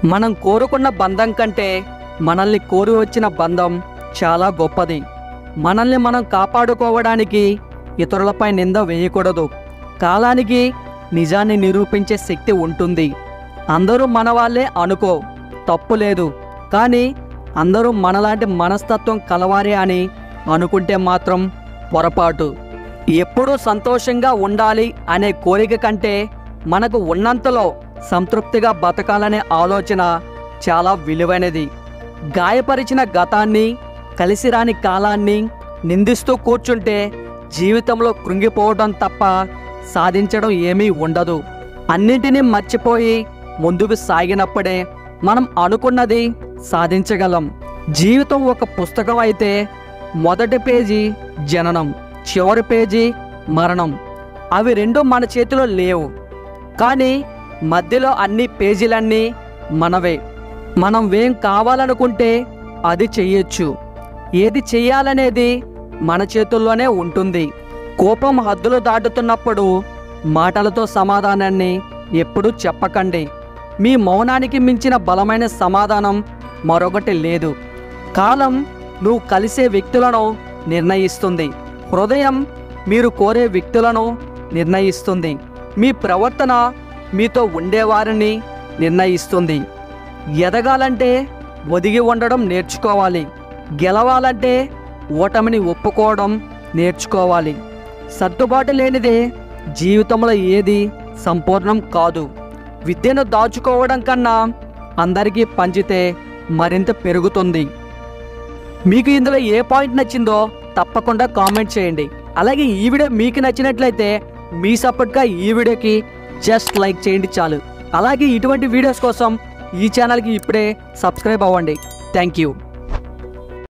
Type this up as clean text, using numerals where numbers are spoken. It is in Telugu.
మనం కోరుకున్న బంధం కంటే మనల్ని కోరి వచ్చిన బంధం చాలా గొప్పది. మనల్ని మనం కాపాడుకోవడానికి ఇతరులపై నింద వేయకూడదు. కాలానికి నిజాన్ని నిరూపించే శక్తి ఉంటుంది. అందరూ మన వాళ్ళే అనుకో, తప్పు లేదు. కానీ అందరూ మనలాంటి మనస్తత్వం కలవారే అని అనుకుంటే మాత్రం పొరపాటు. ఎప్పుడూ సంతోషంగా ఉండాలి అనే కోరిక కంటే మనకు ఉన్నంతలో సంతృప్తిగా బతకాలనే ఆలోచన చాలా విలువైనది. గాయపరిచిన గతాన్ని, కలిసిరాని కాలాన్ని నిందిస్తూ కూర్చుంటే జీవితంలో కృంగిపోవడం తప్ప సాధించడం ఏమీ ఉండదు. అన్నింటినీ మర్చిపోయి ముందుకు సాగినప్పుడే మనం అనుకున్నది సాధించగలం. జీవితం ఒక పుస్తకం అయితే మొదటి పేజీ జననం, చివరి పేజీ మరణం. అవి రెండు మన చేతిలో లేవు. కానీ మధ్యలో అన్ని పేజీలన్నీ మనవే. మనం ఏం కావాలనుకుంటే అది చెయ్యొచ్చు. ఏది చెయ్యాలనేది మన చేతుల్లోనే ఉంటుంది. కోపం హద్దులు దాటుతున్నప్పుడు మాటలతో సమాధానాన్ని ఎప్పుడూ చెప్పకండి. మీ మౌనానికి మించిన బలమైన సమాధానం మరొకటి లేదు. కాలం నువ్వు కలిసే వ్యక్తులను నిర్ణయిస్తుంది. హృదయం మీరు కోరే వ్యక్తులను నిర్ణయిస్తుంది. మీ ప్రవర్తన మీతో ఉండేవారిని నిర్ణయిస్తుంది. ఎదగాలంటే ఒదిగి ఉండడం నేర్చుకోవాలి. గెలవాలంటే ఓటమిని ఒప్పుకోవడం నేర్చుకోవాలి. సర్దుబాటు లేనిదే జీవితంలో ఏది సంపూర్ణం కాదు. విద్యను దాచుకోవడం కన్నా అందరికీ పంచితే మరింత పెరుగుతుంది. మీకు ఇందులో ఏ పాయింట్ నచ్చిందో తప్పకుండా కామెంట్ చేయండి. అలాగే ఈ వీడియో మీకు నచ్చినట్లయితే మీ సపోర్ట్గా ఈ వీడియోకి జస్ట్ లైక్ చేయండి చాలు. అలాగే ఇటువంటి వీడియోస్ కోసం ఈ ఛానల్కి ఇప్పుడే సబ్స్క్రైబ్ అవ్వండి. Thank you.